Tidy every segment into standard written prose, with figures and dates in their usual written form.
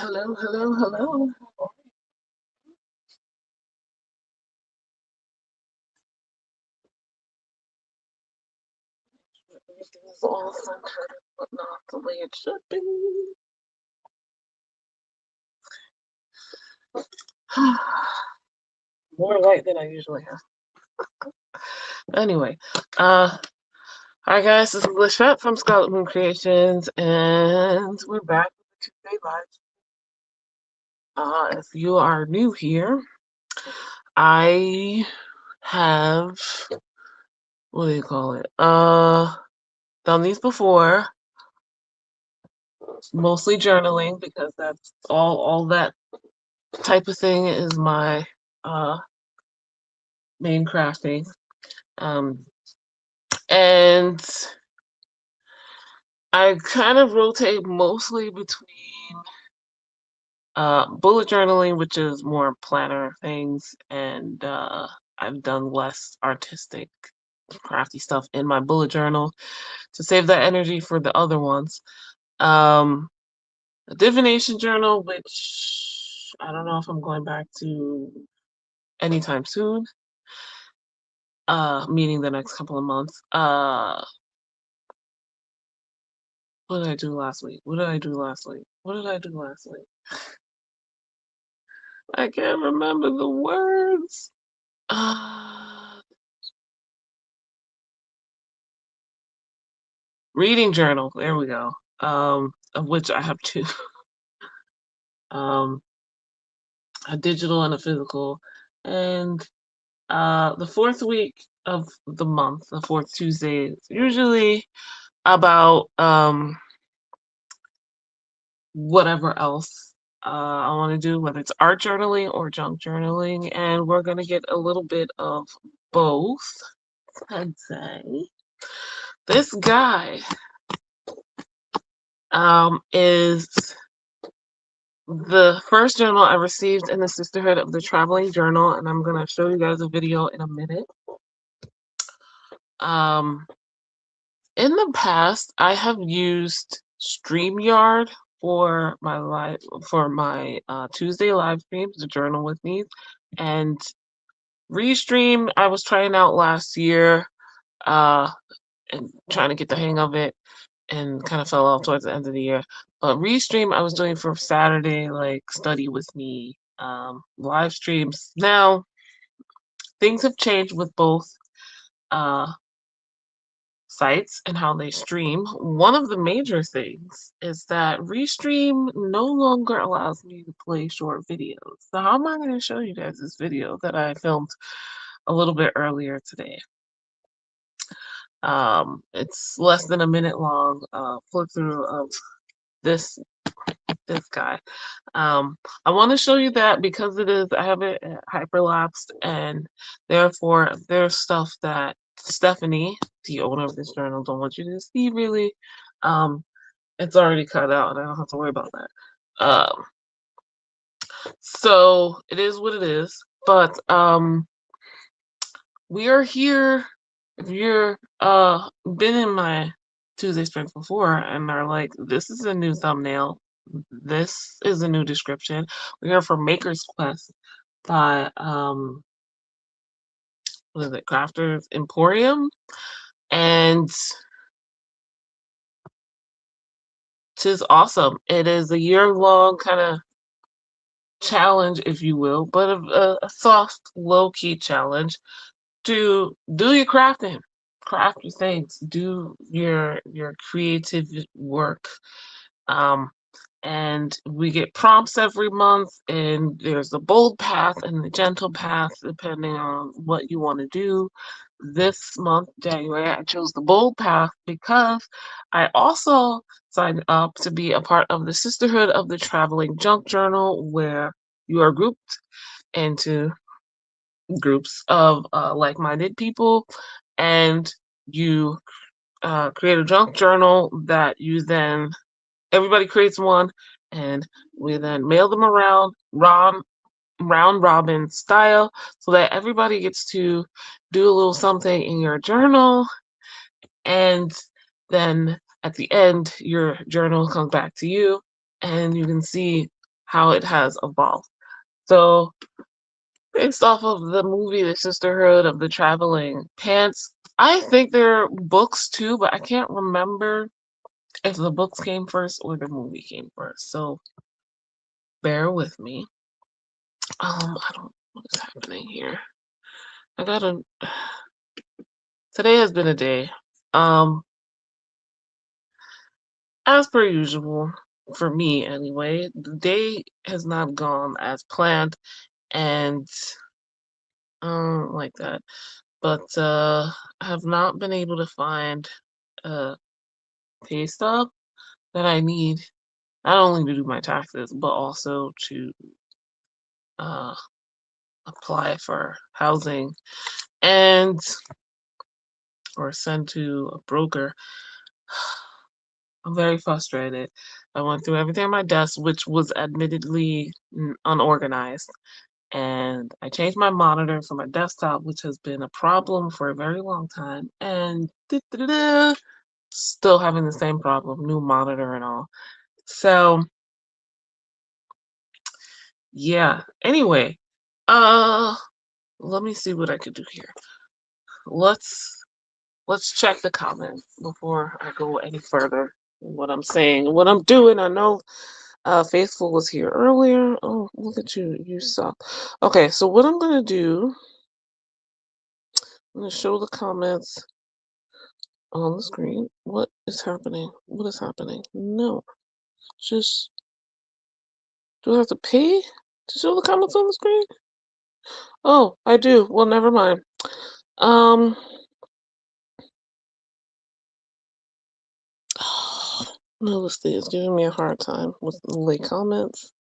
Hello, hello, hello. Everything is all centered, but not the way it should be. More light than I usually have. Anyway, hi guys, this is Lachette from Scarlet Moon Creations, and we're back with the Tuesday Live. If you are new here, I have, what do you call it? Done these before, mostly journaling because that's all that type of thing is my main crafting. Um, and I kind of rotate mostly between bullet journaling, which is more planner things, and I've done less artistic, crafty stuff in my bullet journal to save that energy for the other ones. A divination journal, which I don't know if I'm going back to anytime soon, meaning the next couple of months. What did I do last week? What did I do last week? What did I do last week? I can't remember the words. Reading journal. There we go. Of which I have two. Um, a digital and a physical. And the fourth week of the month, the fourth Tuesday, is usually about whatever else I want to do, whether it's art journaling or junk journaling, and we're gonna get a little bit of both, I'd say. This guy is the first journal I received in the Sisterhood of the Traveling Journal, and I'm gonna show you guys a video in a minute. In the past, I have used StreamYard for my Tuesday live streams, the journal with me, and Restream I was trying out last year, and trying to get the hang of it, and kind of fell off towards the end of the year. But Restream I was doing for Saturday, like study with me, live streams. Now things have changed with both uh, sites and how they stream. One of the major things is that Restream no longer allows me to play short videos. So how am I going to show you guys this video that I filmed a little bit earlier today? It's less than a minute long, flip through of this this guy. I want to show you that because I have it hyperlapsed, and therefore there's stuff that Stephanie, the owner of this journal, don't want you to see really. It's already cut out and I don't have to worry about that. So it is what it is, but we are here. If you're been in my Tuesday Springs before and are like, this is a new thumbnail, this is a new description. We're here for Maker's Quest by what is it, Crafters Emporium, and tis awesome. It is a year-long kind of challenge, if you will, but a soft, low-key challenge to do your crafting, craft your things, do your creative work. Um, and we get prompts every month, and there's the bold path and the gentle path depending on what you want to do. This month, January, I chose the bold path because I also signed up to be a part of the Sisterhood of the Traveling Junk Journal, where you are grouped into groups of like-minded people, and you create a junk journal that you then everybody creates one, and we then mail them around round robin style so that everybody gets to do a little something in your journal, and then at the end your journal comes back to you and you can see how it has evolved. So based off of the movie The Sisterhood of the Traveling Pants, I think there are books too, but I can't remember if the books came first or the movie came first. So bear with me. I don't what is happening here. I gotta Today has been a day. Um, as per usual, for me anyway, the day has not gone as planned and like that. But I have not been able to find a pay stub that I need not only to do my taxes but also to uh apply for housing and or send to a broker. I'm very frustrated. I went through everything on my desk, which was admittedly unorganized, and I changed my monitor for my desktop, which has been a problem for a very long time, and still having the same problem, new monitor and all. So yeah. Anyway, uh, let me see what I could do here. Let's let's check the comments before I go any further. What I'm saying, what I'm doing. I know Faithful was here earlier. Oh, look at you. You suck. Okay, so what I'm going to do, I'm going to show the comments on the screen. What is happening? What is happening? No. Just, do I have to pay to show the comments on the screen? Oh, I do. Well, never mind. Um, no, this thing is giving me a hard time with the late comments.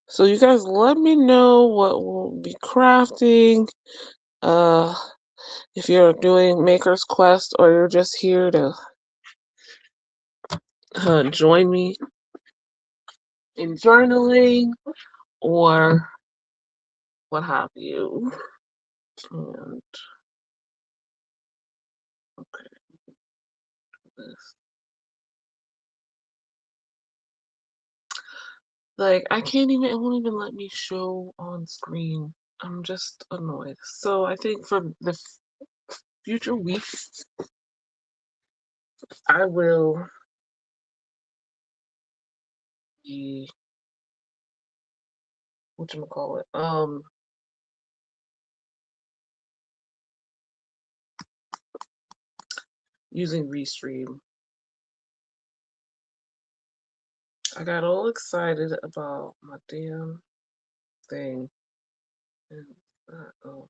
So you guys let me know what we'll be crafting. Uh, if you're doing Maker's Quest or you're just here to join me in journaling or what have you. And okay, this. Like I can't even it won't even let me show on screen. I'm just annoyed. So I think for the future weeks I will be whatchamacallit, using Restream. I got all excited about my damn thing and oh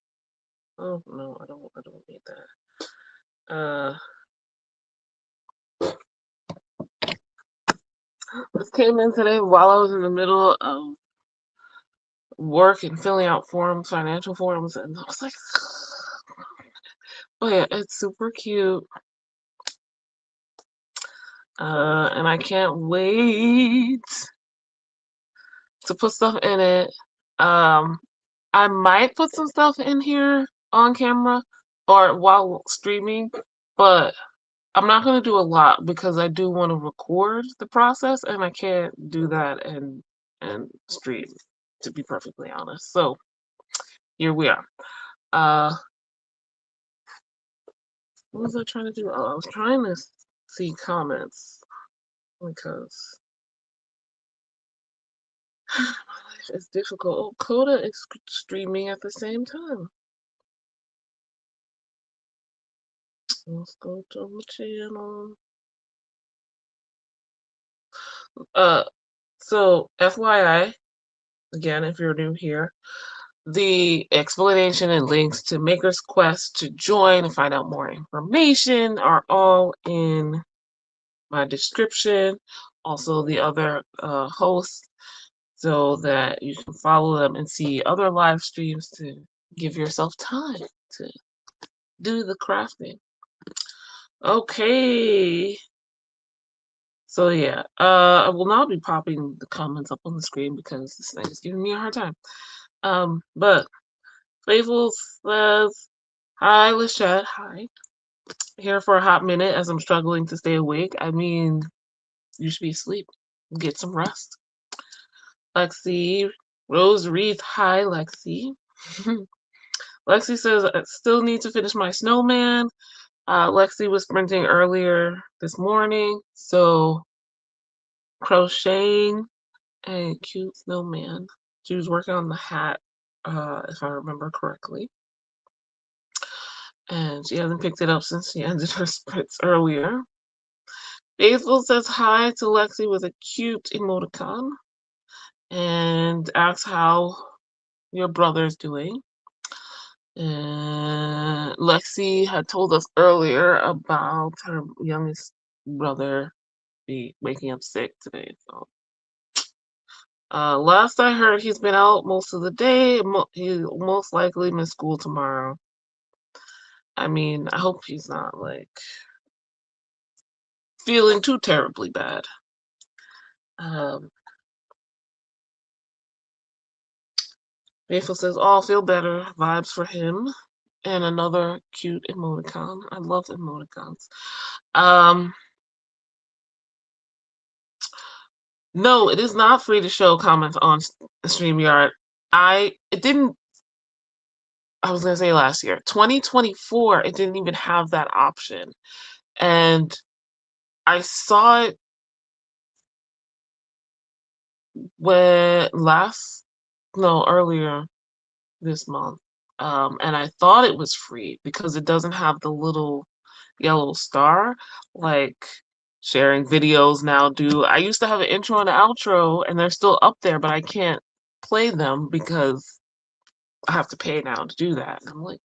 no, I don't need that. This came in today while I was in the middle of work and filling out forms, financial forms, and I was like, oh yeah, it's super cute. And I can't wait to put stuff in it. Um, I might put some stuff in here on camera or while streaming, but I'm not gonna do a lot because I do want to record the process and I can't do that and stream, to be perfectly honest. So here we are. Uh, what was I trying to do? Oh, I was trying to see comments because my life is difficult. Oh, Coda is streaming at the same time. Let's go to my channel. Uh, so FYI, again, if you're new here, the explanation and links to Maker's Quest to join and find out more information are all in my description. Also, the other hosts, so that you can follow them and see other live streams to give yourself time to do the crafting. Okay. So yeah, I will not be popping the comments up on the screen because this thing is giving me a hard time. But Faithful says, "Hi, Lachette. Hi. Here for a hot minute as I'm struggling to stay awake. I mean, you should be asleep. Get some rest. Lexi. Rose Reed, hi, Lexi. Lexi says, I still need to finish my snowman. Lexi was sprinting earlier this morning, so crocheting a cute snowman. She was working on the hat, if I remember correctly. And she hasn't picked it up since she ended her sprints earlier. Faithful says hi to Lexi with a cute emoticon and asks how your brother's doing. And Lexi had told us earlier about her youngest brother be waking up sick today. So, last I heard, he's been out most of the day. He'll most likely miss school tomorrow. I mean, I hope he's not like feeling too terribly bad. Um, Faithful says, "All feel better. Vibes for him." And another cute emoticon. I love emoticons. Um, no, it is not free to show comments on StreamYard. It didn't. I was gonna say last year, 2024. It didn't even have that option, and I saw it when earlier this month. And I thought it was free because it doesn't have the little yellow star like sharing videos now do. I used to have an intro and an outro, and they're still up there, but I can't play them because I have to pay now to do that. And I'm like,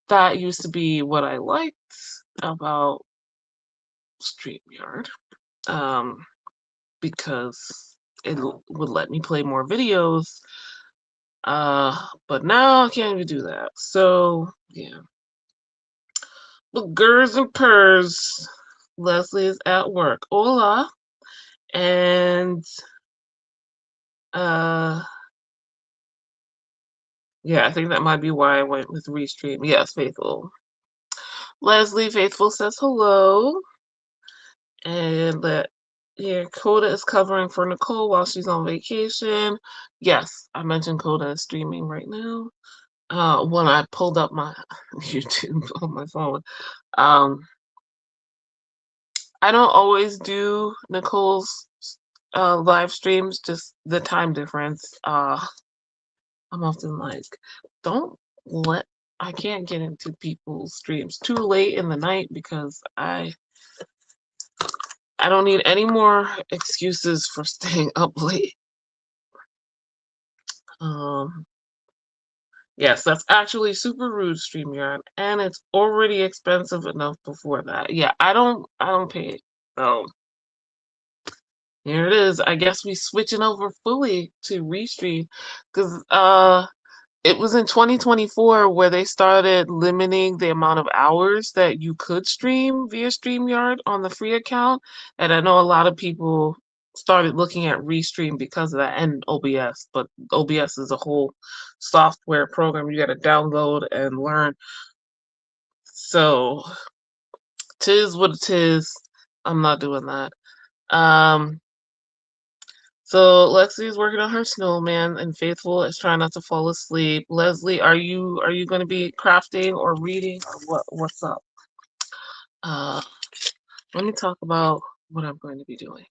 that used to be what I liked about StreamYard, um, because it would let me play more videos. But now I can't even do that. So yeah. But Gers and Purrs, Leslie is at work. Hola. And uh yeah, I think that might be why I went with Restream. Yes, Faithful. Leslie Faithful says hello. And that yeah, Coda is covering for Nicole while she's on vacation. Yes, I mentioned Coda is streaming right now. When I pulled up my YouTube on my phone. Um I don't always do Nicole's live streams, just the time difference. I'm often like, don't let I can't get into people's streams too late in the night because I don't need any more excuses for staying up late. Um, yes, that's actually super rude, StreamYard, and it's already expensive enough before that. Yeah, I don't pay it. So here it is. I guess we switching over fully to Restream because it was in 2024 where they started limiting the amount of hours that you could stream via StreamYard on the free account. And I know a lot of people started looking at Restream because of that and OBS, but OBS is a whole software program you got to download and learn. So, tis what it is. I'm not doing that. Um, So Lexi is working on her snowman, and Faithful is trying not to fall asleep. Leslie, are you going to be crafting or reading, or what's up? Uh, Let me talk about what I'm going to be doing.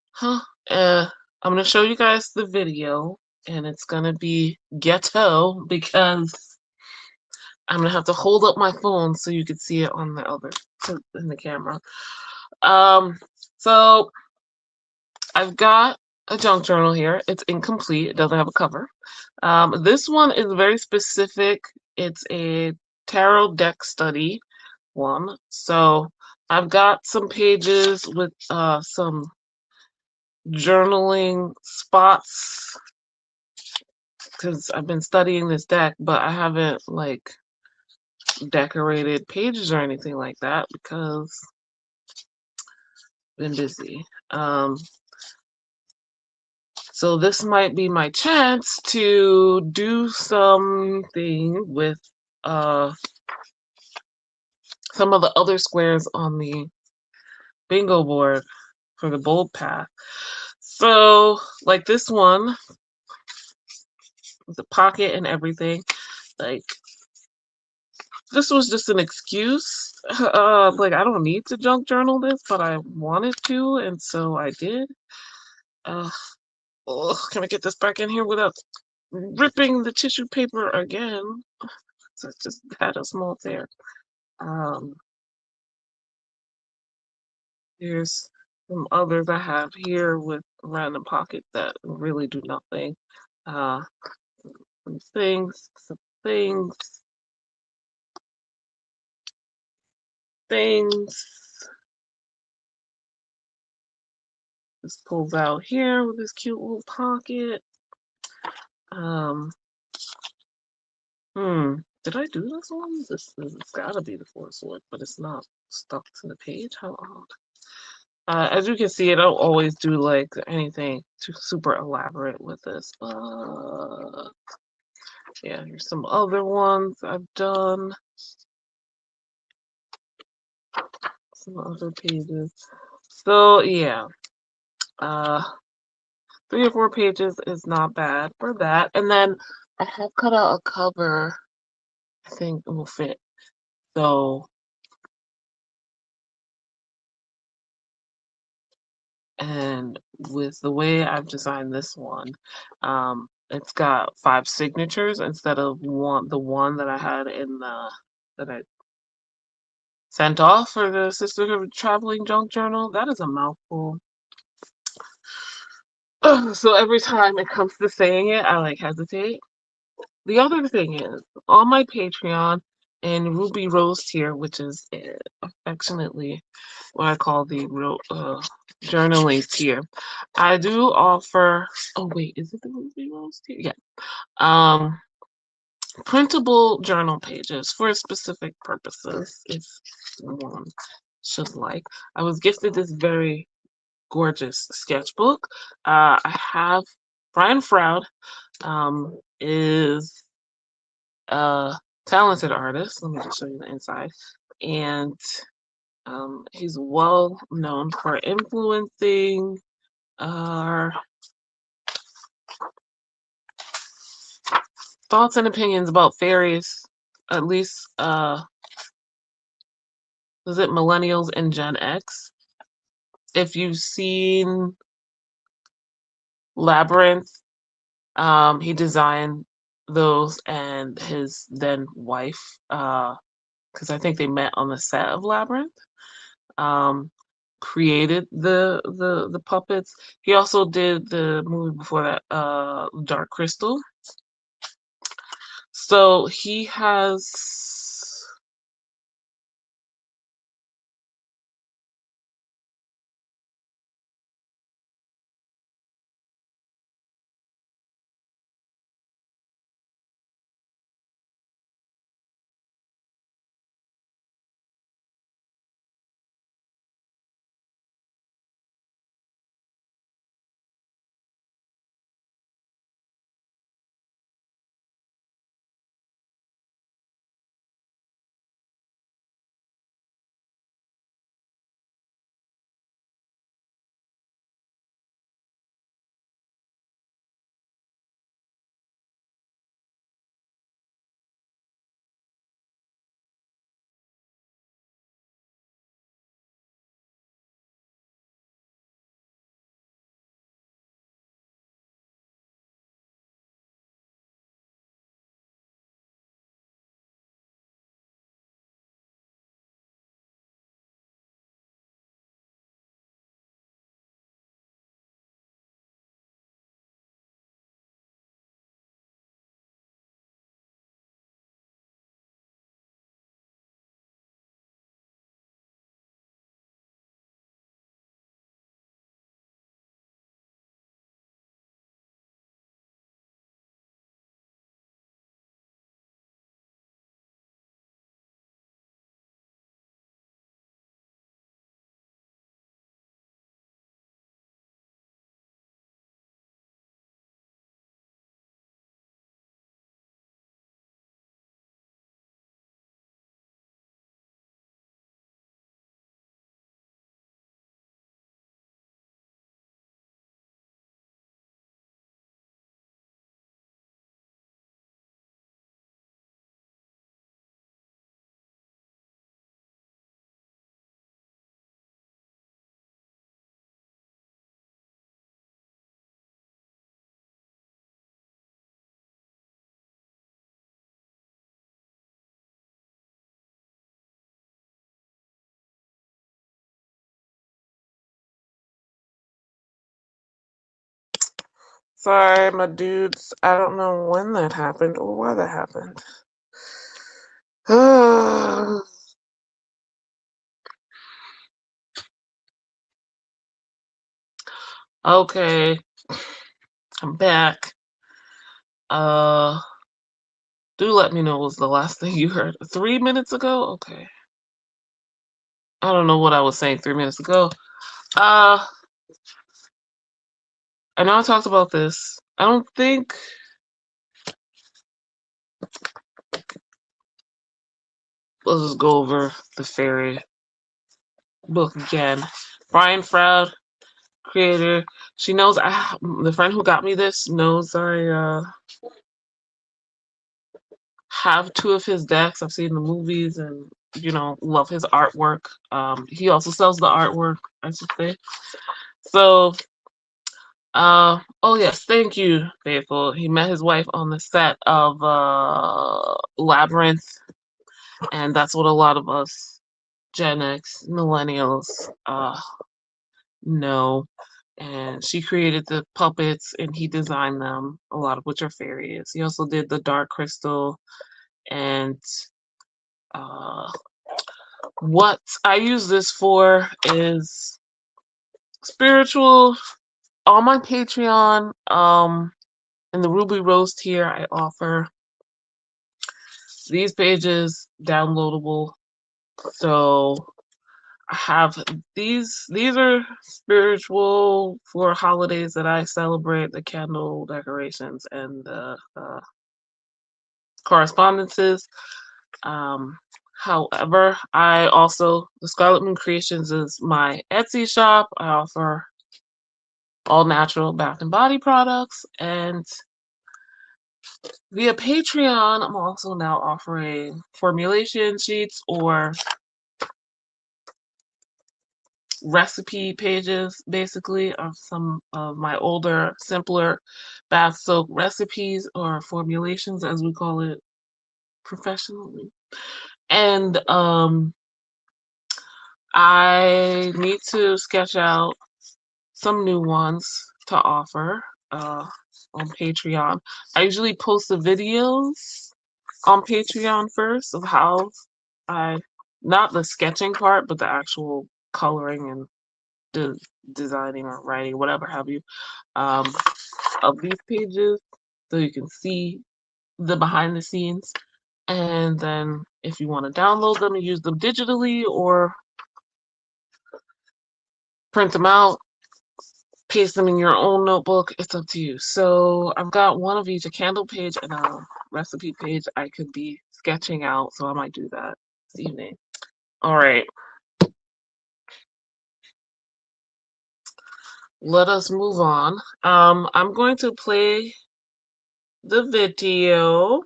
Huh? I'm going to show you guys the video, and it's going to be ghetto because I'm going to have to hold up my phone so you can see it on the in the camera. Um, so I've got a junk journal here. It's incomplete. It doesn't have a cover. This one is very specific. It's a tarot deck study one. So I've got some pages with some journaling spots because I've been studying this deck, but I haven't like decorated pages or anything like that because I've been busy. So this might be my chance to do something with some of the other squares on the bingo board for the bold path. So, like this one, with the pocket and everything, like this was just an excuse. Like I don't need to junk journal this, but I wanted to, and so I did. Uh, can I get this back in here without ripping the tissue paper again? So I just had a small tear. Um, Here's some others I have here with random pockets that really do nothing. Uh, some things, things. This pulls out here with this cute little pocket. Um, did I do this one? This has gotta be the four sword, but it's not stuck to the page. How odd. As you can see, I don't always do like anything too super elaborate with this, but yeah, here's some other ones I've done. Some other pages. So yeah, uh, 3 or 4 pages is not bad for that. And then I have cut out a cover. I think it will fit. So, and with the way I've designed this one, it's got 5 signatures instead of the one that I had in the that I sent off for the Sisterhood of Traveling Junk Journal. That is a mouthful. So every time it comes to saying it, I like hesitate. The other thing is, on my Patreon and Ruby Rose tier, which is affectionately what I call the journaling tier, I do offer. Oh wait, is it the Ruby Rose tier? Yeah. Um, Printable journal pages for specific purposes, if one should like. I was gifted this very gorgeous sketchbook. I have Brian Froud is a talented artist. Let me just show you the inside. And he's well known for influencing our thoughts and opinions about fairies, at least, was it millennials and Gen X? If you've seen Labyrinth, he designed those and his then wife, because I think they met on the set of Labyrinth. um, Created the puppets. He also did the movie before that, Dark Crystal. So he has Sorry, my dudes. I don't know when that happened or why that happened. Okay, I'm back. Uh, do let me know what was the last thing you heard. 3 minutes ago? Okay. I don't know what I was saying 3 minutes ago. Uh, I know I talked about this. I don't think. Let's just go over the fairy book again. Brian Froud, creator. She knows the friend who got me this knows I have two of his decks. I've seen the movies and love his artwork. He also sells the artwork, I should say. So oh yes, thank you, Faithful. He met his wife on the set of Labyrinth, and that's what a lot of us Gen X millennials know. And she created the puppets and he designed them, a lot of which are fairies. He also did the Dark Crystal. And what I use this for is spiritual. On my Patreon, in the Ruby Rose tier, I offer these pages downloadable. So I have these are spiritual for holidays that I celebrate, the candle decorations and the correspondences. However, the Scarlet Moon Creations is my Etsy shop. I offer all natural bath and body products, and via Patreon, I'm also now offering formulation sheets or recipe pages, basically, of some of my older, simpler bath soap recipes or formulations, as we call it professionally. And I need to sketch out some new ones to offer on Patreon. I usually post the videos on Patreon first of how not the sketching part, but the actual coloring and designing or writing, whatever have you, of these pages, so you can see the behind the scenes. And then if you want to download them and use them digitally or print them out, paste them in your own notebook, it's up to you. So I've got one of each, a candle page and a recipe page I could be sketching out, so I might do that this evening. All right. Let us move on. I'm going to play the video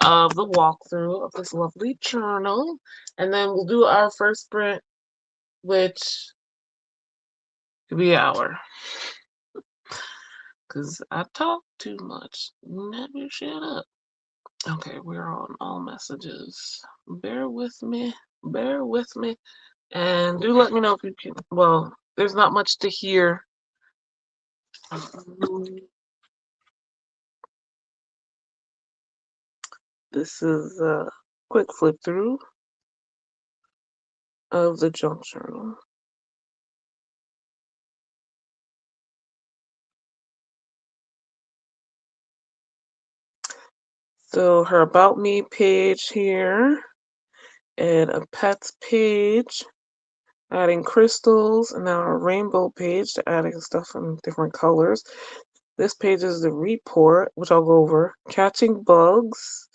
of the walkthrough of this lovely journal, and then we'll do our first sprint, which could be an hour. Because I talk too much. Never shut up. Okay, we're on all messages. Bear with me. Bear with me. And do let me know if you can. Well, there's not much to hear. This is a quick flip through of the junk journal. So her About Me page here, and a pets page, adding crystals, and now a rainbow page to adding stuff in different colors. This page is the report, which I'll go over. Catching bugs.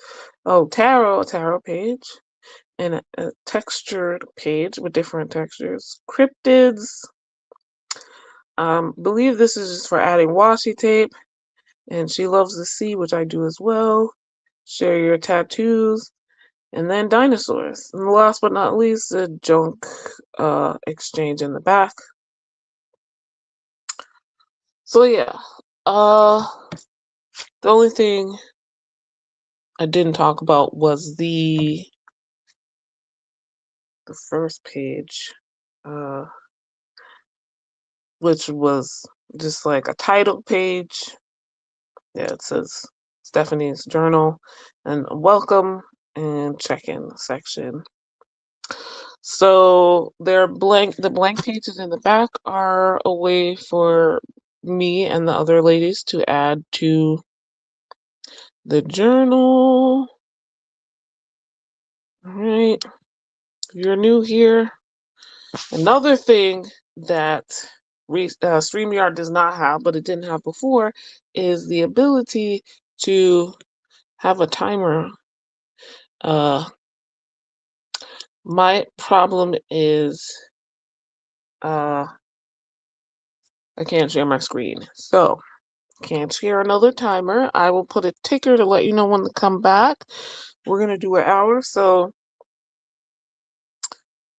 Oh, a tarot page. And a textured page with different textures. Cryptids. Believe this is just for adding washi tape. And she loves the sea, which I do as well. Share your tattoos. And then dinosaurs. And last but not least, the junk exchange in the back. So yeah. The only thing I didn't talk about was the first page, which was just like a title page. Yeah, it says Stephanie's journal and welcome and check-in section. So the blank pages in the back are a way for me and the other ladies to add to the journal. All right. If you're new here, another thing that StreamYard does not have, but it didn't have before, is the ability to have a timer. My problem is I can't share my screen. So, can't share another timer. I will put a ticker to let you know when to come back. We're going to do an hour, so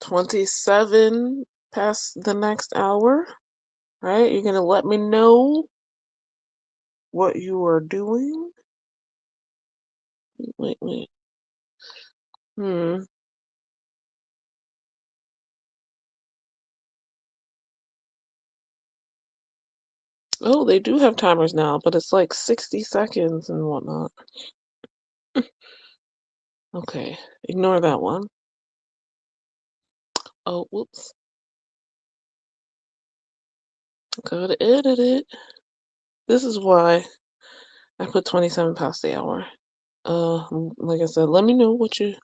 27 past the next hour, right? You're going to let me know what you are doing. Wait. Hmm. Oh, they do have timers now, but it's like 60 seconds and whatnot. Okay, ignore that one. Oh, whoops. Gotta edit it. This is why I put 27 past the hour. Like I said, let me know what you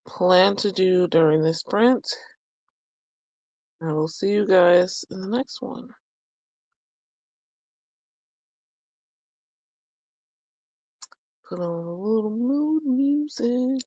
plan to do during this sprint. I will see you guys in the next one. Put on a little mood music.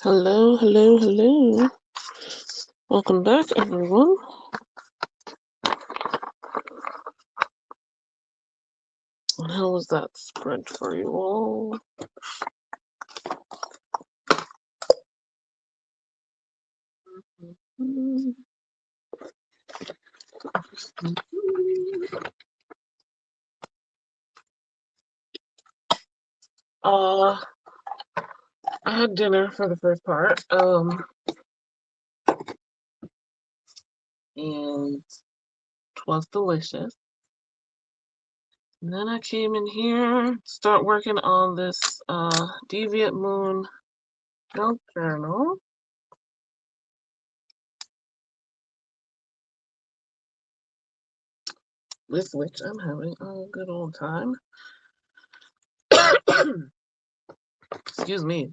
Hello, hello, hello. Welcome back, everyone. And how was that spread for you all? Uh, I had dinner for the first part, and it was delicious. And then I came in here to start working on this Deviant Moon junk journal. With which I'm having a good old time. Excuse me.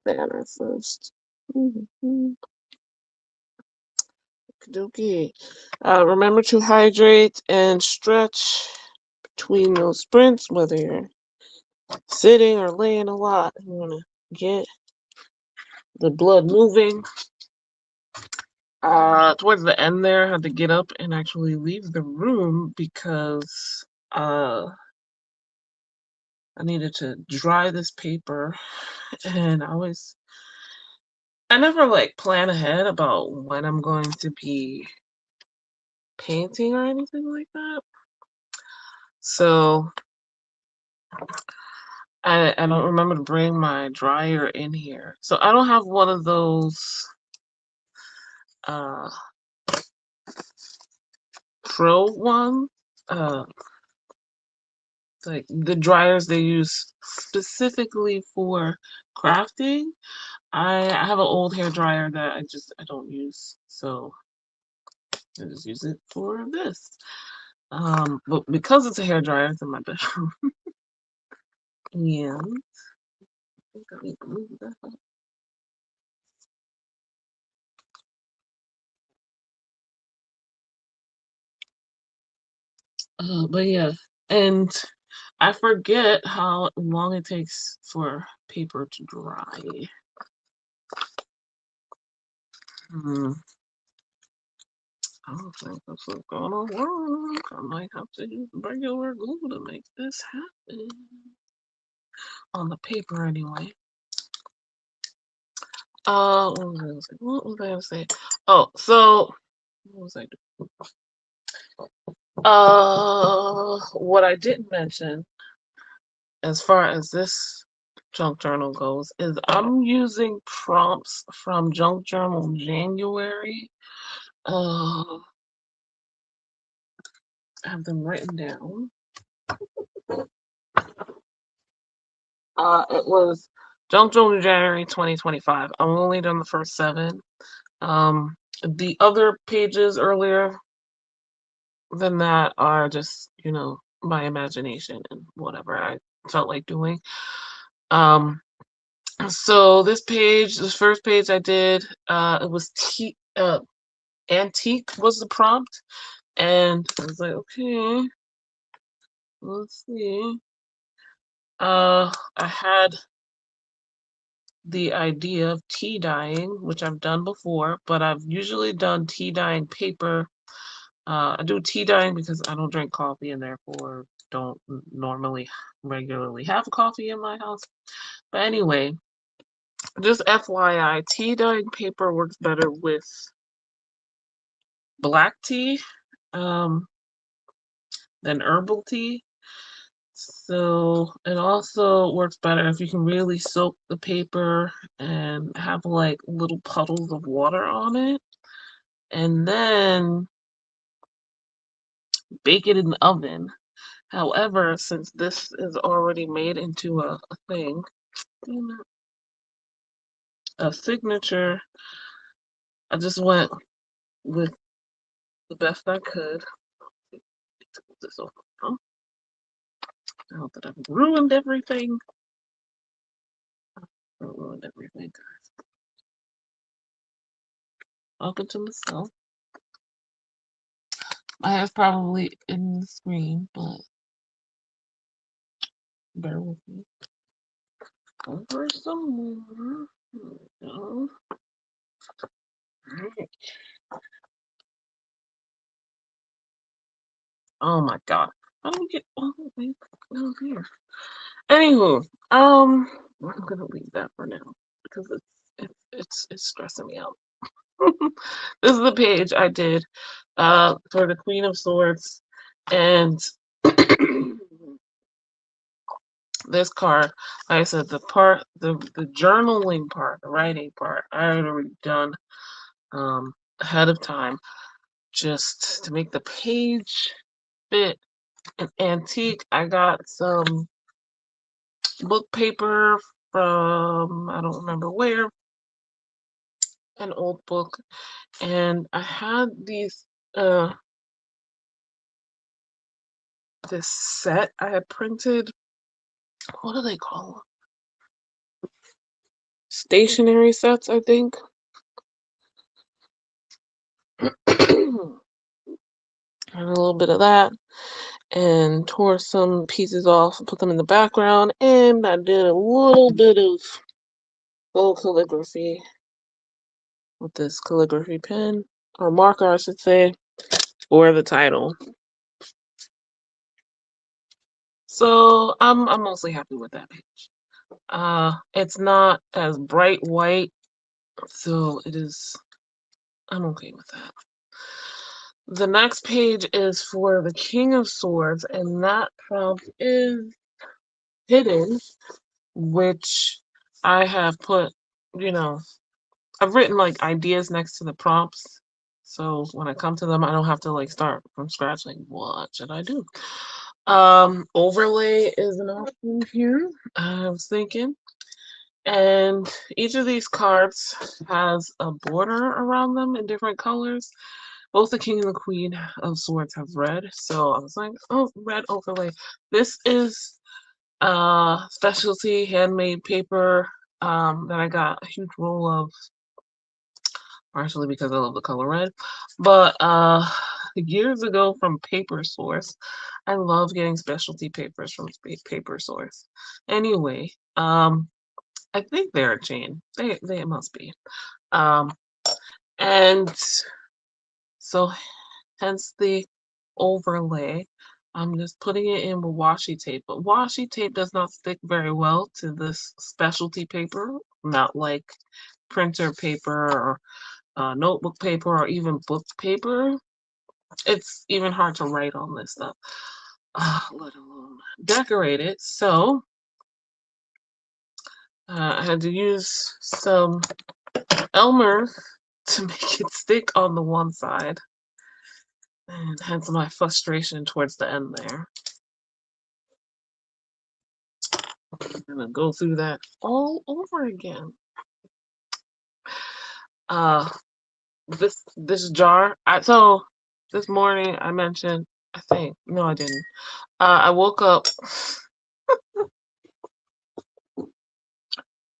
Banner first. Okay. Remember to hydrate and stretch between those sprints, whether you're sitting or laying a lot. You want to get the blood moving. Towards the end there, I had to get up and actually leave the room because I needed to dry this paper, and I never like plan ahead about when I'm going to be painting or anything like that. So I don't remember to bring my dryer in here. So I don't have one of those uh pro ones. Like the dryers they use specifically for crafting. I have an old hair dryer that I don't use, so I just use it for this. But because it's a hair dryer, it's in my bedroom. Yeah, I think I need to move that. But yeah, and I forget how long it takes for paper to dry. Hmm. I don't think this is gonna work. I might have to use regular glue to make this happen. On the paper, anyway. What was I gonna say? Oh, so what was I doing? What I didn't mention, as far as this junk journal goes, is I'm using prompts from Junk Journal January. I have them written down. It was Junk Journal January 2025. I've only done the first 7. The other pages earlier than that are just, my imagination and whatever I felt like doing. Um, so this first page I did, it was antique was the prompt, and I was like, okay, let's see. I had the idea of tea dyeing, which I've done before, but I've usually done tea dyeing paper. I do tea dyeing because I don't drink coffee and therefore don't normally regularly have coffee in my house. But anyway, just FYI, tea dyeing paper works better with black tea than herbal tea. So it also works better if you can really soak the paper and have like little puddles of water on it, and then bake it in the oven. However, since this is already made into a thing, a signature, I just went with the best I could. This over. Oh, now that I've ruined everything. I ruined everything, guys. Welcome to myself. My hair's probably in the screen, but bear with me. over some more. There we go. Alright. Oh my god. How do we get all the way down here? Anywho, I'm gonna leave that for now because it's stressing me out. This is the page I did for the Queen of Swords, and this card, like I said, the journaling part, the writing part, I had already done ahead of time just to make the page fit an antique. I got some book paper from I don't remember where, an old book, and I had these this set I had printed. What do they call them? Stationery sets, I think. And a little bit of that, and tore some pieces off and put them in the background, and I did a little bit of little calligraphy with this calligraphy pen, or marker I should say, for the title. So I'm mostly happy with that page. It's not as bright white, so it is, I'm okay with that. The next page is for the King of Swords, and that prompt is hidden, which I have put, you know, I've written like ideas next to the prompts. So when I come to them, I don't have to like start from scratch, like, what should I do? Overlay is an option here, I was thinking. And each of these cards has a border around them in different colors. Both the King and the Queen of Swords have red, so I was like, oh, red overlay. This is specialty handmade paper that I got a huge roll of, partially because I love the color red. But years ago from Paper Source, I love getting specialty papers from Paper Source. Anyway, I think they're a chain. They must be. Um, and so hence the overlay. I'm just putting it in with washi tape, but washi tape does not stick very well to this specialty paper, not like printer paper or notebook paper or even book paper. It's even hard to write on this stuff, let alone decorate it. So I had to use some Elmer to make it stick on the one side, and hence my frustration towards the end there. I'm gonna go through that all over again. Uh, this jar. So this morning I mentioned. I think no, I didn't. I woke up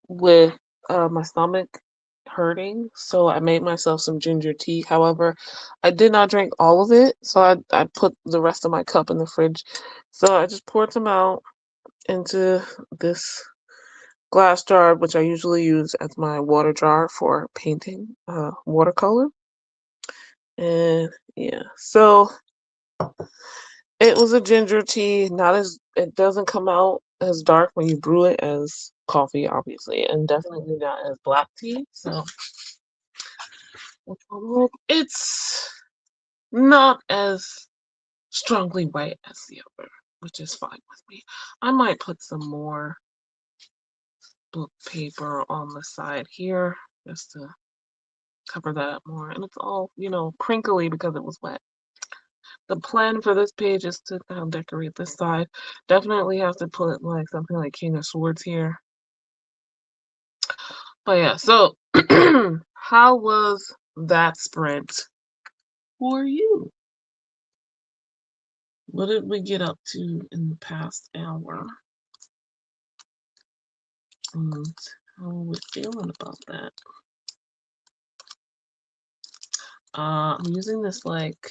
with my stomach hurting, so I made myself some ginger tea. However, I did not drink all of it, so I put the rest of my cup in the fridge. So I just poured some out into this glass jar, which I usually use as my water jar for painting watercolor. And yeah, so it was a ginger tea. Not as it doesn't come out as dark when you brew it as coffee, obviously, and definitely not as black tea. So it's not as strongly white as the other, which is fine with me. I might put some more book paper on the side here just to cover that up more. And it's all, crinkly because it was wet. The plan for this page is to kind of decorate this side. Definitely have to put like something like King of Swords here. But yeah, so how was that sprint for you? What did we get up to in the past hour? And how are we feeling about that? I'm using this like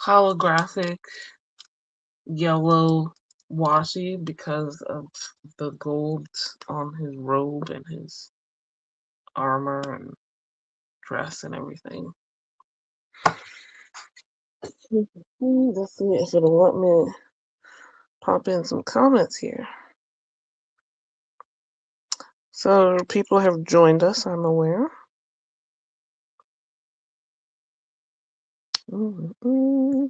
holographic yellow washy because of the gold on his robe and his armor and dress and everything. Let's see if it'll let me pop in some comments here. So people have joined us, I'm aware. All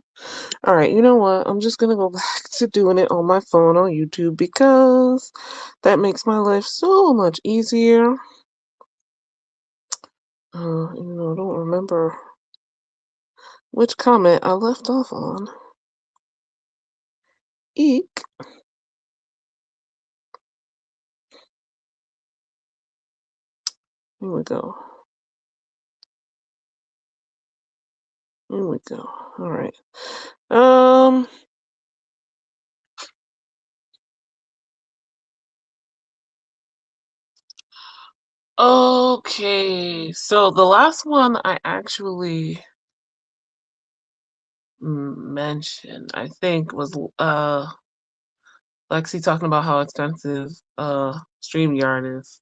right, you know what? I'm just gonna go back to doing it on my phone on YouTube because that makes my life so much easier. I don't remember which comment I left off on. Eek. Here we go. Here we go. All right. Okay. So the last one I actually mentioned, I think, was Lexi talking about how expensive StreamYard is.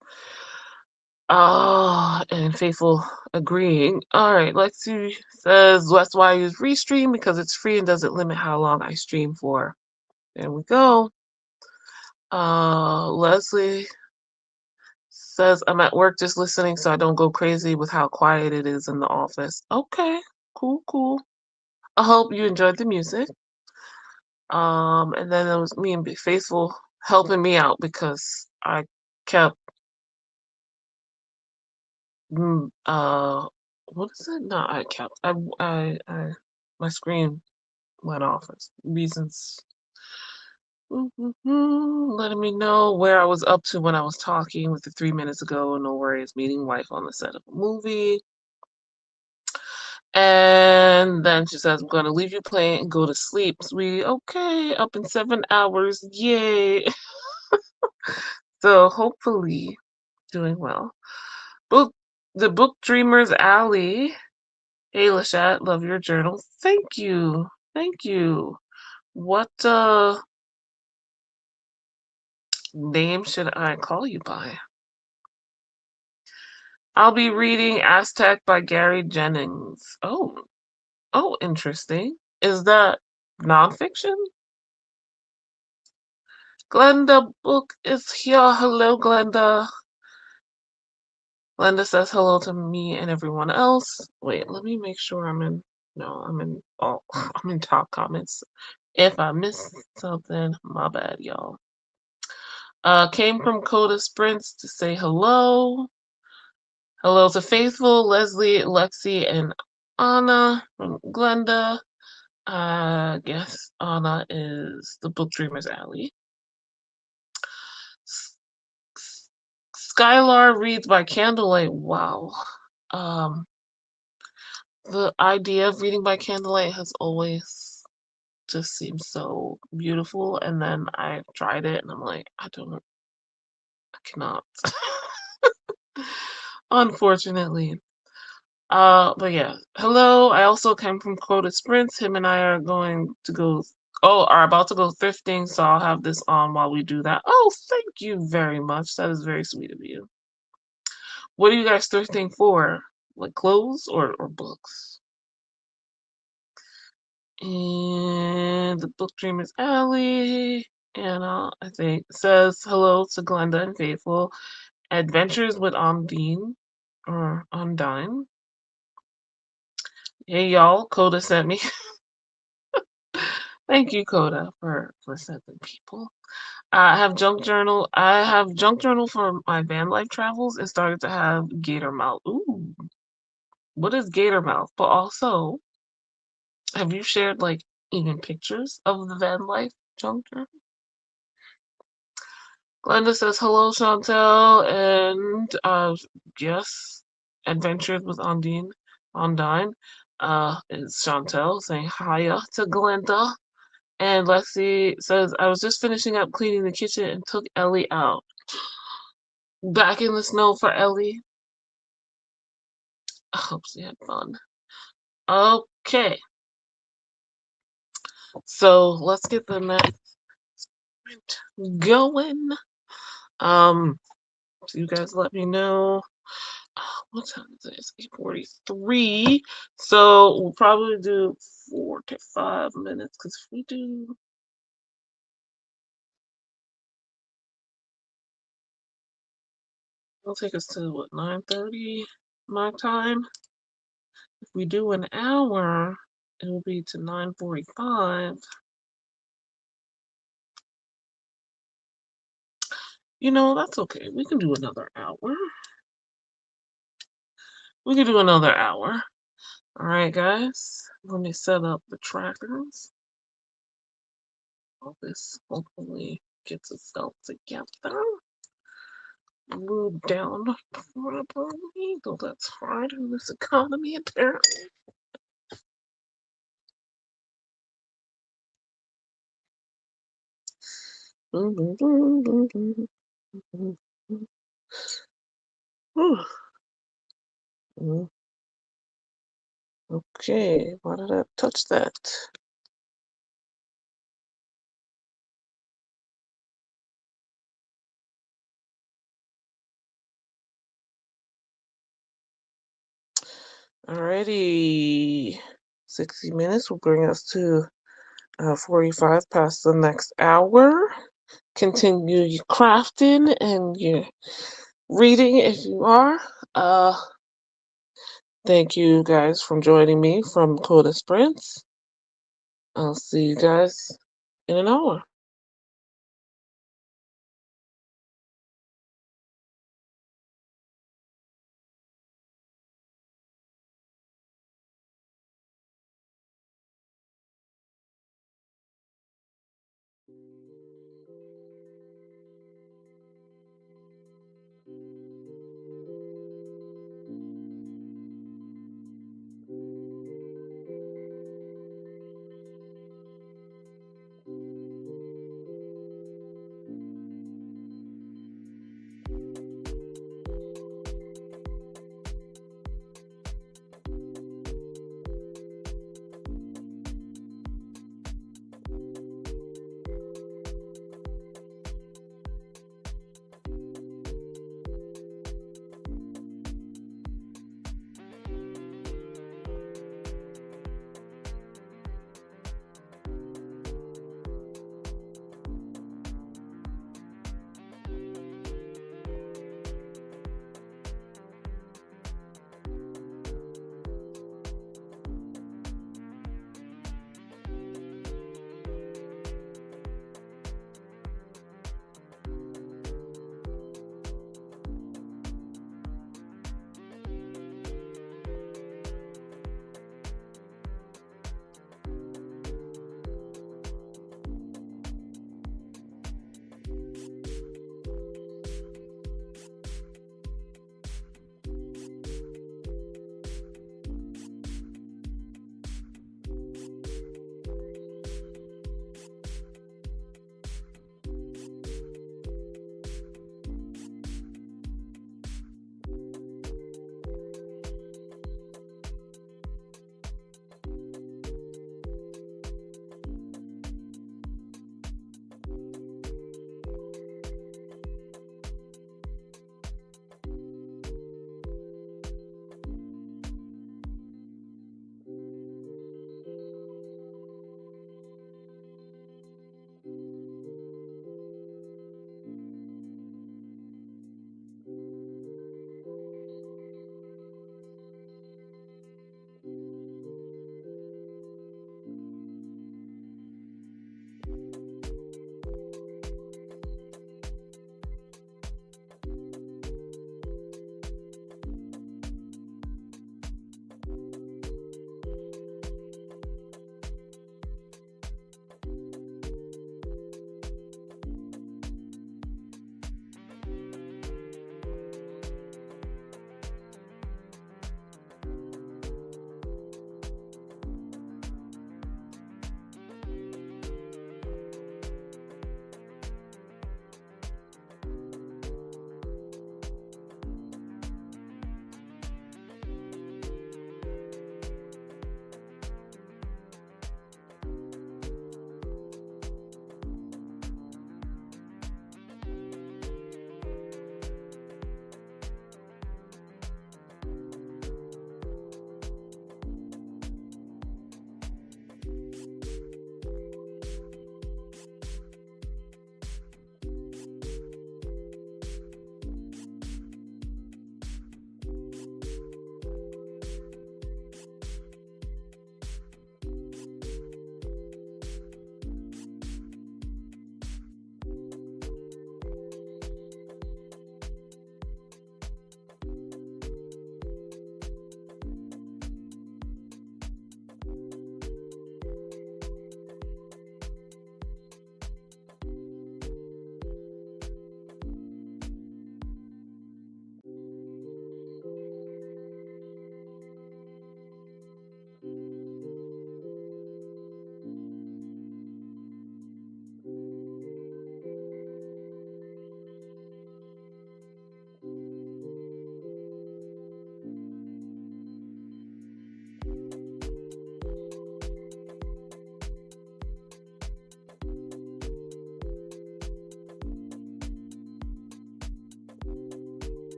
And Faithful agreeing. All right, Lexi says that's why I use Restream because it's free and doesn't limit how long I stream for. There we go. Leslie says I'm at work just listening so I don't go crazy with how quiet it is in the office. Okay, cool. I hope you enjoyed the music. And then it was me and Big Faithful helping me out because I kept what is it? No, I kept my screen went off for reasons. Letting me know where I was up to when I was talking with the 3 minutes ago. No worries, meeting wife on the set of a movie. And then she says, I'm going to leave you playing and go to sleep. Sweetie, okay, up in 7 hours. Yay. So hopefully doing well. The Book Dreamer's Alley. Hey, Lachette, love your journal. Thank you. Thank you. What name should I call you by? I'll be reading Aztec by Gary Jennings. Oh, interesting. Is that nonfiction? Glenda Book is here. Hello, Glenda. Glenda says hello to me and everyone else. Wait, let me make sure I'm in. No, I'm in. Oh, I'm in top comments. If I missed something, my bad, y'all. Came from Coda Sprints to say hello. Hello to Faithful, Leslie, Lexi, and Anna from Glenda. I guess Anna is the Book Dreamer's Alley. Skylar reads by candlelight. Wow. The idea of reading by candlelight has always just seemed so beautiful. And then I tried it and I'm like, I cannot. Unfortunately. But yeah. Hello. I also came from Quoted Sprints. Him and I are are about to go thrifting, so I'll have this on while we do that. Oh, thank you very much. That is very sweet of you. What are you guys thrifting for? Like clothes or books? And the Book Dreamer's Alley. Anna, I think, says hello to Glenda and Faithful. Adventures with Ondine or Undine. Hey y'all, Coda sent me. Thank you, Coda, for sending people. I have junk journal. I have junk journal for my van life travels. It started to have gator mouth. Ooh, what is gator mouth? But also, have you shared like even pictures of the van life junk journal? Glenda says hello, Chantel, and yes, adventures with Ondine. Is Chantel saying hiya to Glenda. And Lexi says, I was just finishing up cleaning the kitchen and took Ellie out. Back in the snow for Ellie. I hope she had fun. Okay. So let's get the next going. So you guys let me know. What time is it? It's 8:43. So we'll probably do 4 to 5 minutes because if we do, it'll take us to what, 9:30 my time. If we do an hour, it'll be to 9:45. You know, that's okay. We can do another hour. We can do another hour. All right, guys. Let me set up the trackers. All this hopefully gets itself together. Glued down properly, though that's hard in this economy apparently. Okay, why did I touch that? Alrighty, 60 minutes will bring us to 45 past the next hour. Continue your crafting and your reading if you are. Thank you guys for joining me from Coda Sprints. I'll see you guys in an hour.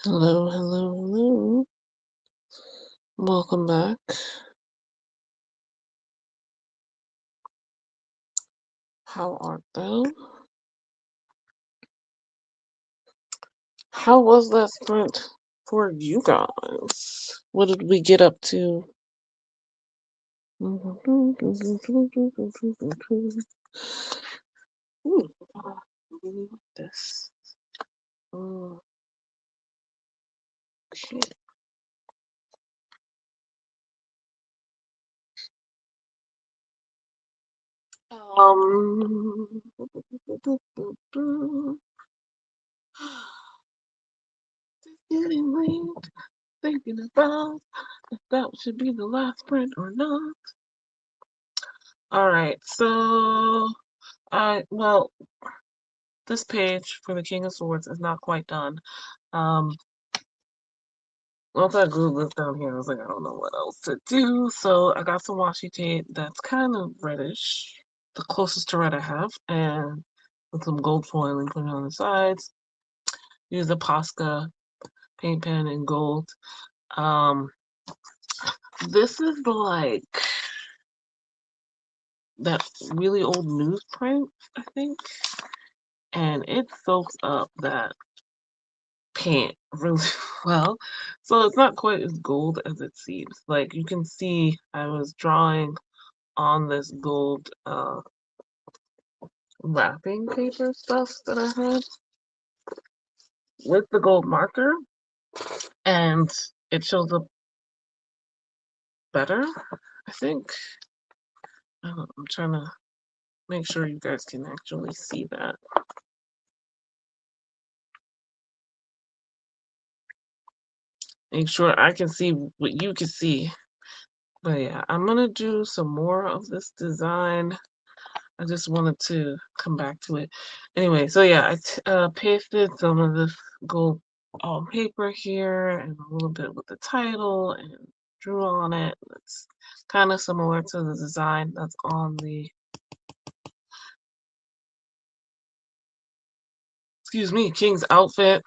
Hello, hello, hello. Welcome back. How art thou? How was that sprint for you guys? What did we get up to? Ooh, this. Okay. Um, getting late, thinking about if that should be the last sprint or not. All right, so well, this page for the King of Swords is not quite done. Um, Once I glued this down here, I was like, I don't know what else to do. So I got some washi tape that's kind of reddish, the closest to red I have, and with some gold foil and put it on the sides. Use a Posca paint pen in gold. Um, this is like that really old newsprint, I think, and it soaks up that paint really well. So it's not quite as gold as it seems. Like you can see I was drawing on this gold wrapping paper stuff that I had with the gold marker, and it shows up better, I think. I'm trying to make sure you guys can actually see that. Make sure I can see what you can see. But yeah, I'm gonna do some more of this design. I just wanted to come back to it. Anyway, so yeah, I pasted some of this gold paper here and a little bit with the title and drew on it. It's kind of similar to the design that's on the, excuse me, King's outfit.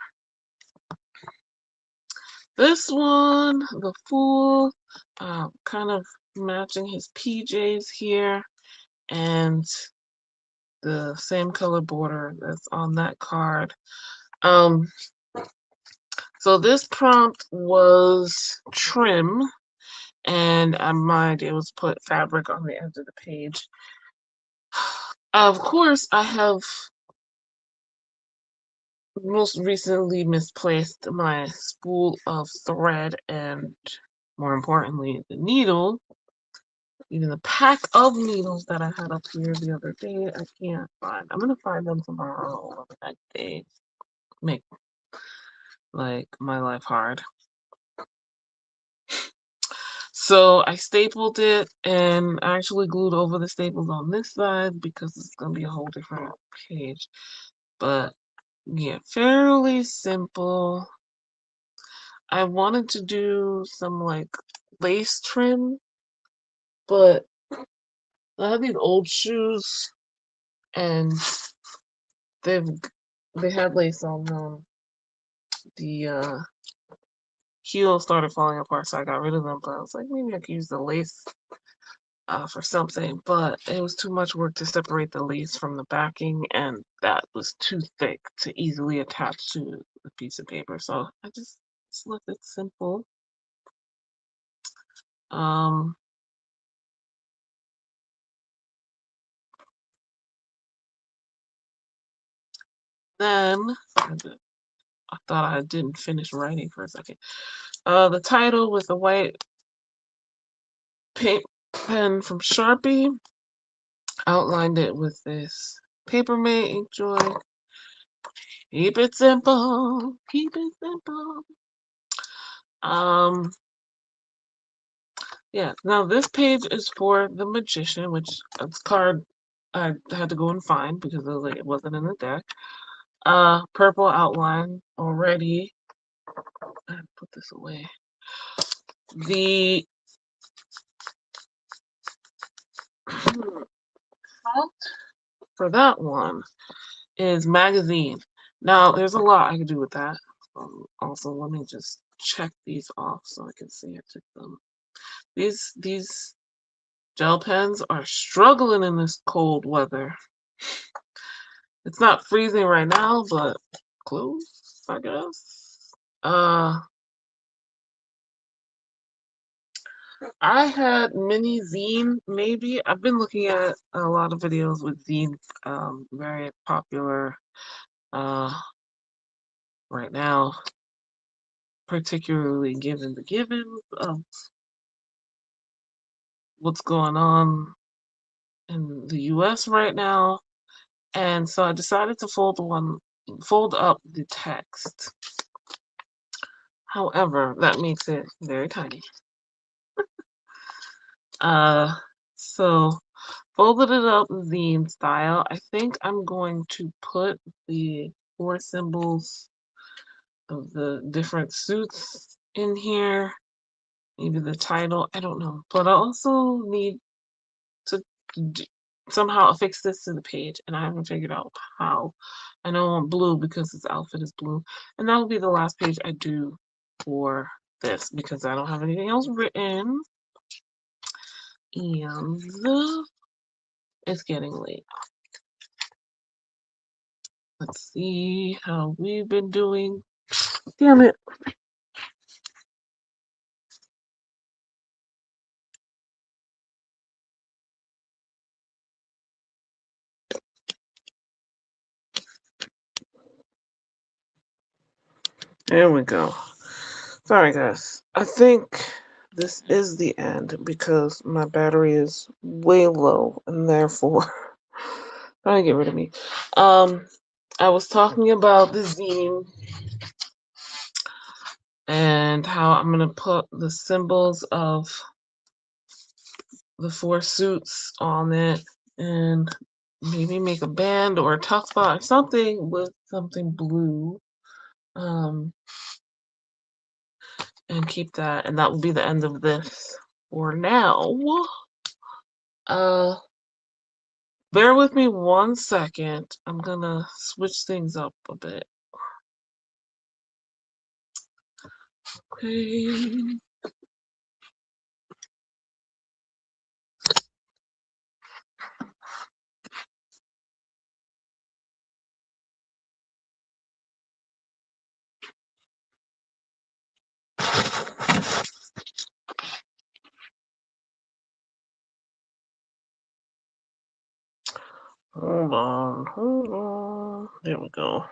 This one, the Fool, kind of matching his PJs here and the same color border that's on that card. Um, so this prompt was trim, and my idea was to put fabric on the edge of the page. Of course, I have most recently misplaced my spool of thread and, more importantly, the needle. Even the pack of needles that I had up here the other day, I can't find. I'm gonna find them tomorrow or the next day. Make like my life hard. So I stapled it and I actually glued over the staples on this side because it's gonna be a whole different page. But yeah, fairly simple. I wanted to do some like lace trim, but I have these old shoes and they've they had lace on them. The heel started falling apart, so I got rid of them. But I was like, maybe I could use the lace for something. But it was too much work to separate the lace from the backing, and that was too thick to easily attach to the piece of paper. So I just left it simple. Um, then I thought I didn't finish writing for a second. The title with the white paint pen from Sharpie, outlined it with this Papermate ink joy. Keep it simple. Keep it simple. Um, yeah. Now this page is for the Magician, which it's card I had to go and find because it wasn't in the deck. Purple outline already. I put this away. The prompt for that one is magazine. Now there's a lot I could do with that. Also, let me just check these off so I can see I took them. These gel pens are struggling in this cold weather. It's not freezing right now, but close, I guess. I had mini zine, maybe. I've been looking at a lot of videos with zine, very popular right now, particularly given the givens of what's going on in the US right now. And so I decided to fold up the text. However, that makes it very tiny. So folded it up zine style. I think I'm going to put the 4 symbols of the different suits in here. Maybe the title, I don't know. But I also need to somehow affix this to the page, and I haven't figured out how. I know I want blue because his outfit is blue. And that will be the last page I do for this because I don't have anything else written. And it's getting late. Let's see how we've been doing. Damn it. There we go. Sorry, guys. I think this is the end because my battery is way low and therefore trying to get rid of me. I was talking about the zine and how I'm going to put the symbols of the 4 suits on it and maybe make a band or a tuck spot or something with something blue. And keep that, and that will be the end of this for now. Bear with me 1 second. I'm gonna switch things up a bit. Okay. Hold on, hold on. There we go.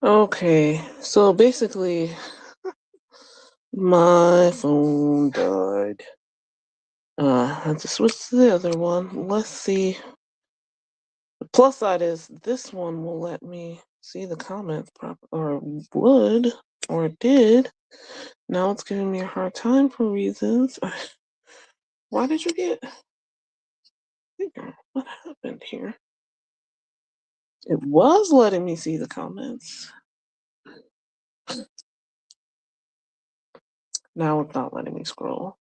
Okay, so basically, my phone died. I had to switch to the other one. Let's see. The plus side is this one will let me see the comments or would, or it did. Now it's giving me a hard time for reasons. Why did you get bigger? What happened here? It was letting me see the comments. Now it's not letting me scroll.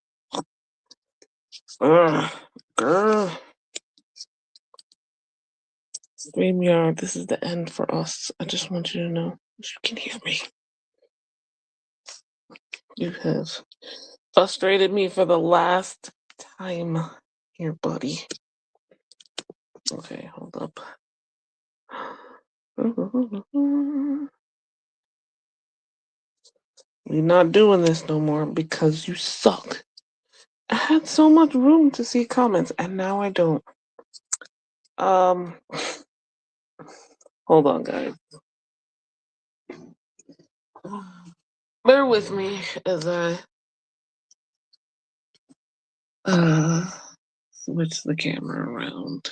Ugh, girl. StreamYard, this is the end for us. I just want you to know you can hear me. You have frustrated me for the last time here, buddy. Okay, hold up. You're not doing this no more because you suck. I had so much room to see comments and now I don't. Um, hold on, guys. Bear with me as I switch the camera around.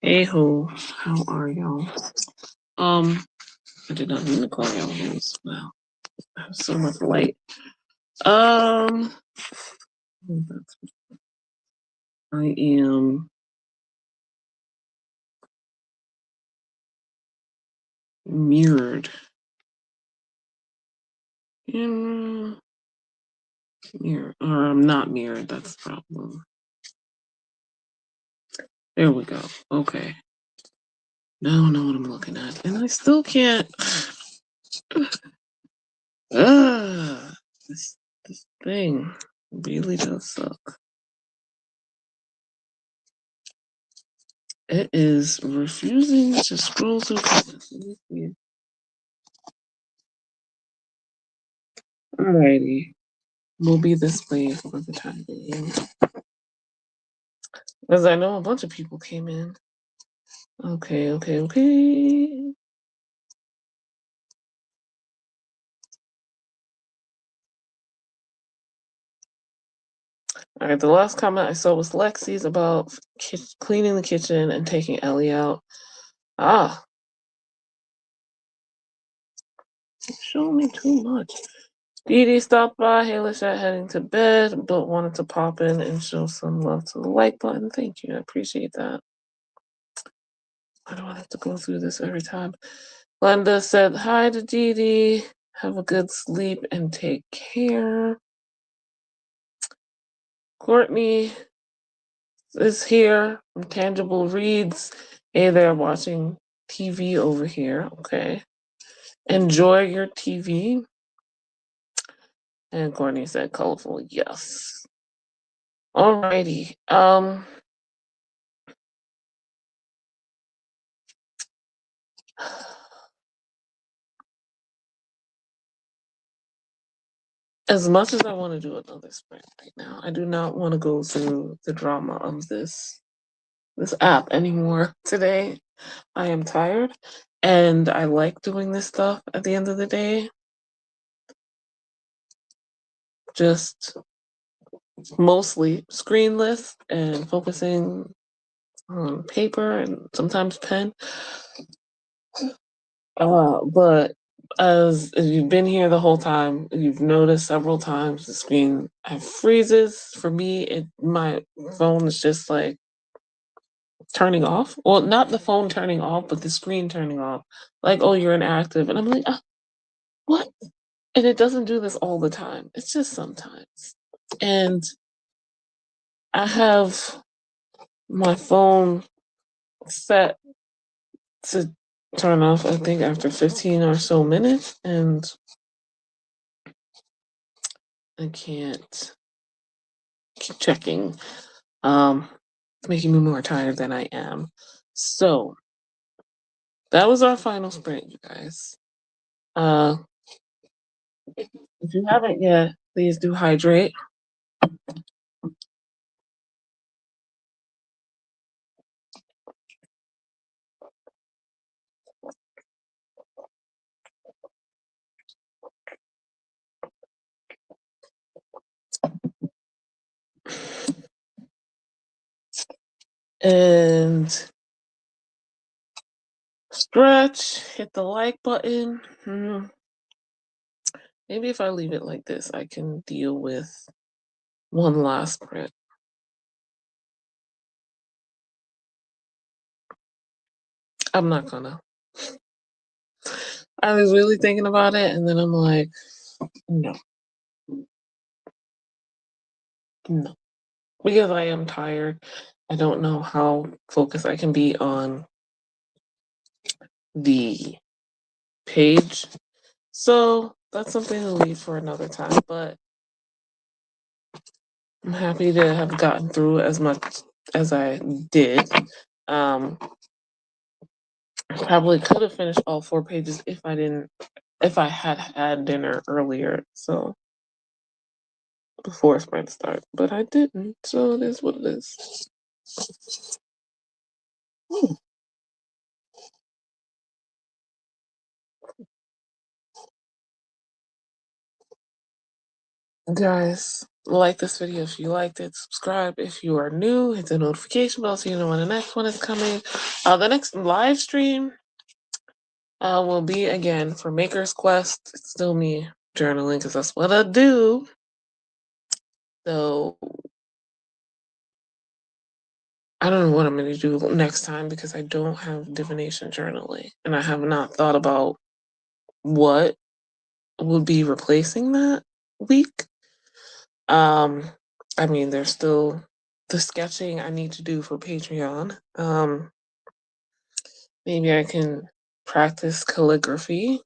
Hey ho, how are y'all? I did not mean to call y'all hoes. Wow, I have so much light. I am mirrored. Mirror, or I'm not mirrored. That's the problem. There we go. Okay. Now I know what I'm looking at, and I still can't. This thing really does suck. It is refusing to scroll through comments. Alrighty. We'll be this way for the time being. Because I know a bunch of people came in. Okay. Alright, the last comment I saw was Lexi's about cleaning the kitchen and taking Ellie out. Ah. Show me too much. Dee Dee stopped by. Hey, Lisette heading to bed, but wanted to pop in and show some love to the like button. Thank you. I appreciate that. I don't have to go through this every time. Glenda said hi to Dee Dee. Have a good sleep and take care. Courtney is here from Tangible Reads. Hey there, watching TV over here. Okay. Enjoy your TV. And Courtney said colorful, yes. Alrighty. As much as I want to do another sprint right now, I do not want to go through the drama of this app anymore today. I am tired and I like doing this stuff at the end of the day. Just mostly screenless and focusing on paper and sometimes pen. But as you've been here the whole time, you've noticed several times the screen freezes. For me, my phone is just like turning off. Well, not the phone turning off, but the screen turning off. Like, oh, you're inactive. And I'm like, what? And it doesn't do this all the time. It's just sometimes. And I have my phone set to turn off, I think, after 15 or so minutes. And I can't keep checking. It's making me more tired than I am. So that was our final sprint, you guys. If you haven't yet, please do hydrate. And stretch, hit the like button. Maybe if I leave it like this, I can deal with one last sprint. I'm not gonna. I was really thinking about it, and then I'm like, no. Because I am tired. I don't know how focused I can be on the page So that's something to leave for another time, but I'm happy to have gotten through as much as I did. Probably could have finished all 4 pages if I had had dinner earlier, so before sprint start, but I didn't, so it is what it is. Guys, like this video if you liked it, subscribe if you are new, hit the notification bell so you know when the next one is coming. The next live stream will be again for Maker's Quest. It's still me journaling because that's what I do. So I don't know what I'm going to do next time because I don't have divination journaling and I have not thought about what would be replacing that week. I mean, there's still the sketching I need to do for Patreon. Maybe I can practice calligraphy.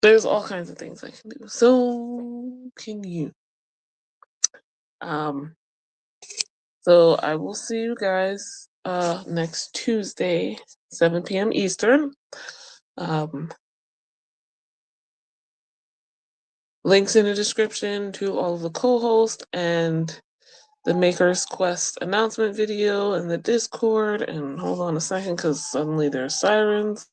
There's all kinds of things I can do. So can you. Um, so I will see you guys next Tuesday, 7 p.m. Eastern. Links in the description to all of the co-hosts and the Maker's Quest announcement video and the Discord. And hold on a second because suddenly there's sirens.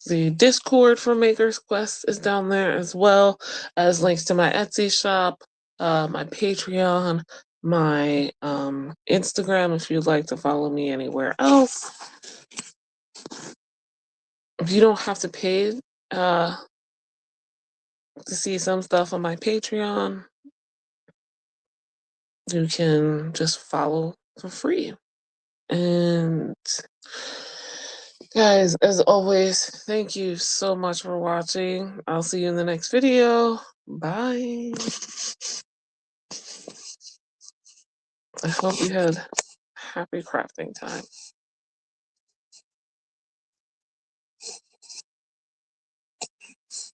The Discord for Maker's Quest is down there as well as links to my Etsy shop, my Patreon, my Instagram if you'd like to follow me anywhere else. You don't have to pay to see some stuff on my Patreon. You can just follow for free. And guys, as always, thank you so much for watching. I'll see you in the next video. Bye. I hope you had happy crafting time.